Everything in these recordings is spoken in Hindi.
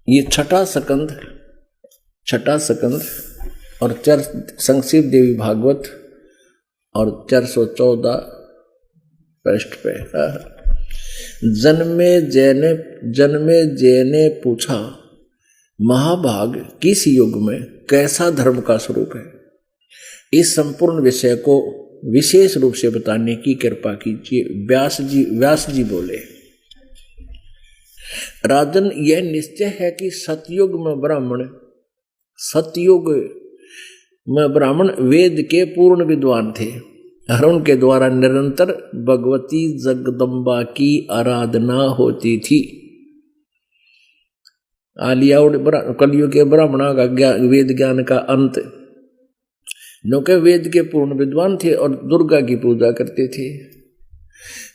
ये छठा सकंद और संक्षिप्त देवी भागवत और 414 पृष्ठ पे। जन्मे जय ने पूछा, महाभाग किस युग में कैसा धर्म का स्वरूप है? इस संपूर्ण विषय को विशेष रूप से बताने की कृपा कीजिए। व्यास जी बोले, राजन, यह निश्चय है कि सतयुग में ब्राह्मण वेद के पूर्ण विद्वान थे और उनके द्वारा निरंतर भगवती जगदम्बा की आराधना होती थी। कलयुग के ब्राह्मणों का वेद ज्ञान का अंत, क्योंकि वेद के पूर्ण विद्वान थे और दुर्गा की पूजा करते थे।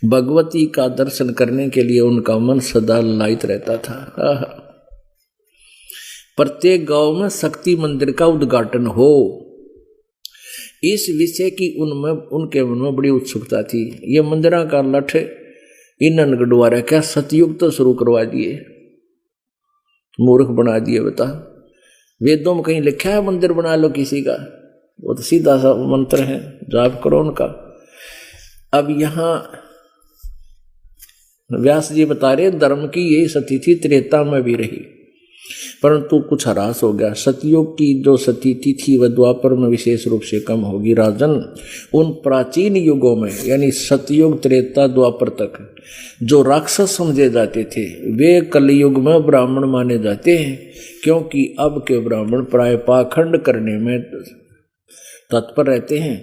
भगवती का दर्शन करने के लिए उनका मन सदा लायित रहता था। प्रत्येक गांव में शक्ति मंदिर का उद्घाटन हो, इस विषय की उनके मन में बड़ी उत्सुकता थी। ये मंदिरों का लठ इन गढ़वारा क्या सतयुग तो शुरू करवा दिए, मूर्ख बना दिए। बता, वेदों में कहीं लिखा है मंदिर बना लो किसी का? वो तो सीधा सा मंत्र है, जाप करो उनका। अब यहाँ व्यास जी बता रहे धर्म की यही स्थिति त्रेता में भी रही, परंतु कुछ ह्रास हो गया। सतयुग की जो स्थिति थी वह द्वापर में विशेष रूप से कम होगी। राजन, उन प्राचीन युगों में यानी सतयुग त्रेता द्वापर तक जो राक्षस समझे जाते थे वे कलयुग में ब्राह्मण माने जाते हैं, क्योंकि अब के ब्राह्मण प्राय पाखंड करने में तत्पर रहते हैं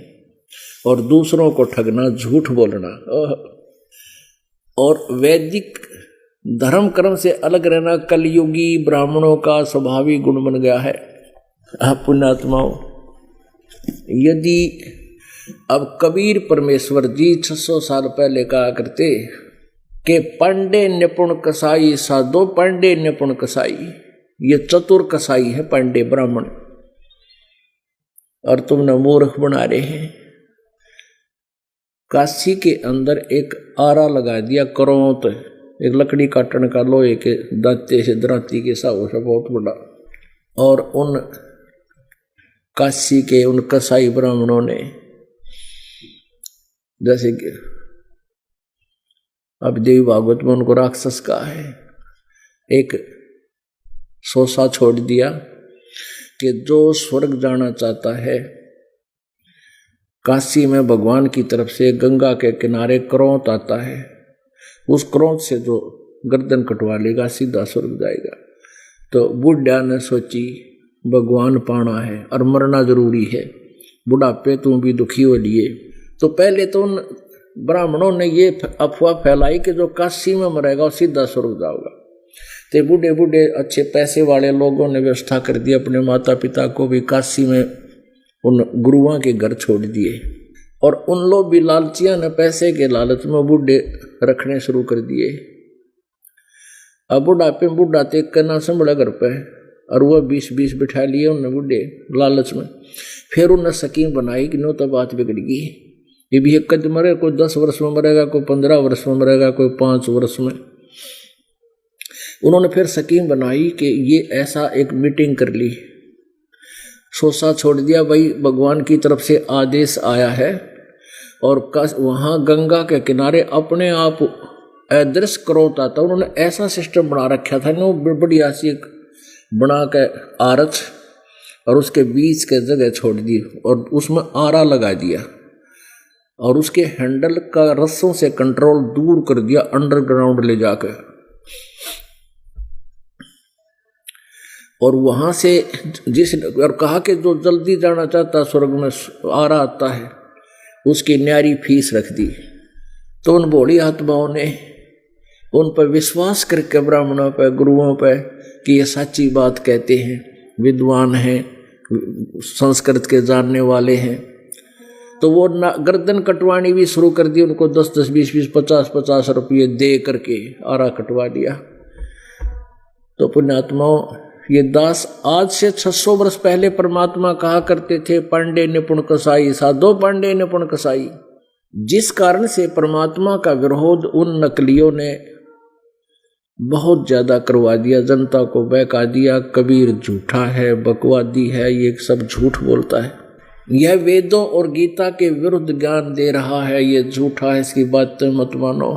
और दूसरों को ठगना, झूठ बोलना और वैदिक धर्म कर्म से अलग रहना कलयुगी ब्राह्मणों का स्वाभाविक गुण बन गया है। आप पुण्यात्माओं, यदि अब कबीर परमेश्वर जी 600 साल पहले कहा करते कि पांडे निपुण कसाई साधो पांडे निपुण कसाई, ये चतुर कसाई है पांडे ब्राह्मण, और तुमने मूर्ख बना रहे हैं। काशी के अंदर एक आरा लगा दिया, करोत, एक लकड़ी काटने का लोहे के दांते से दराती के साथ बहुत बड़ा, और उन काशी के उन कसाई ब्राह्मणों ने, जैसे कि अब देवी भागवत में उनको राक्षस कहा है, एक सोसा छोड़ दिया कि जो स्वर्ग जाना चाहता है, काशी में भगवान की तरफ से गंगा के किनारे क्रोध आता है, उस क्रोध से जो गर्दन कटवा लेगा सीधा स्वर्ग जाएगा। तो बुढ़ा ने सोची भगवान पाना है और मरना जरूरी है, बुढ़ापे तुम भी दुखी हो लिए। तो पहले तो उन ब्राह्मणों ने ये अफवाह फैलाई कि जो काशी में मरेगा वो सीधा स्वर्ग जाएगा। तो बूढ़े बूढ़े अच्छे पैसे वाले लोगों ने व्यवस्था कर दी, अपने माता पिता को भी काशी में उन गुरुओं के घर छोड़ दिए, और उन लोग भी लालचियां ने पैसे के लालच में बूढ़े रखने शुरू कर दिए। अब बुढ़ापे बूढ़ा तेक करना संभला घर पे, और वह 20-20 बिठा लिए उन्हें बूढ़े लालच में। फिर उन्हें स्कीम बनाई कि नो तो बात बिगड़ गई, ये भी एक कद मरे, कोई 10 वर्ष में मरेगा, कोई 15 वर्ष में मरेगा, कोई 5 वर्ष में। उन्होंने फिर स्कीम बनाई कि ये ऐसा एक मीटिंग कर ली, सोसा छोड़ दिया, भाई भगवान की तरफ से आदेश आया है, और वहाँ गंगा के किनारे अपने आप अदृश्य क्रोध आता। उन्होंने ऐसा सिस्टम बना रखा था ना, बढ़िया सी बना के आरच, और उसके बीच के जगह छोड़ दी और उसमें आरा लगा दिया, और उसके हैंडल का रस्सों से कंट्रोल दूर कर दिया, अंडरग्राउंड ले जाकर। और वहां से और कहा कि जो जल्दी जाना चाहता स्वर्ग में आ रहा आता है, उसकी न्यारी फीस रख दी। तो उन भोली आत्माओं ने उन पर विश्वास करके ब्राह्मणों पर, गुरुओं पर, कि ये सच्ची बात कहते हैं, विद्वान हैं, संस्कृत के जानने वाले हैं, तो वो गर्दन कटवानी भी शुरू कर दी। उनको 10-10, 20-20, 50-50 रुपये दे करके आरा कटवा दिया। तो पुण्यात्माओं, ये दास आज से 600 वर्ष पहले परमात्मा कहा करते थे, पांडे निपुण कसाई साधो पांडे निपुण कसाई। जिस कारण से परमात्मा का विरोध उन नकलियों ने बहुत ज्यादा करवा दिया, जनता को बहका दिया। कबीर झूठा है, बकवादी है, ये सब झूठ बोलता है, यह वेदों और गीता के विरुद्ध ज्ञान दे रहा है, ये झूठा है, इसकी बातें मत मानो।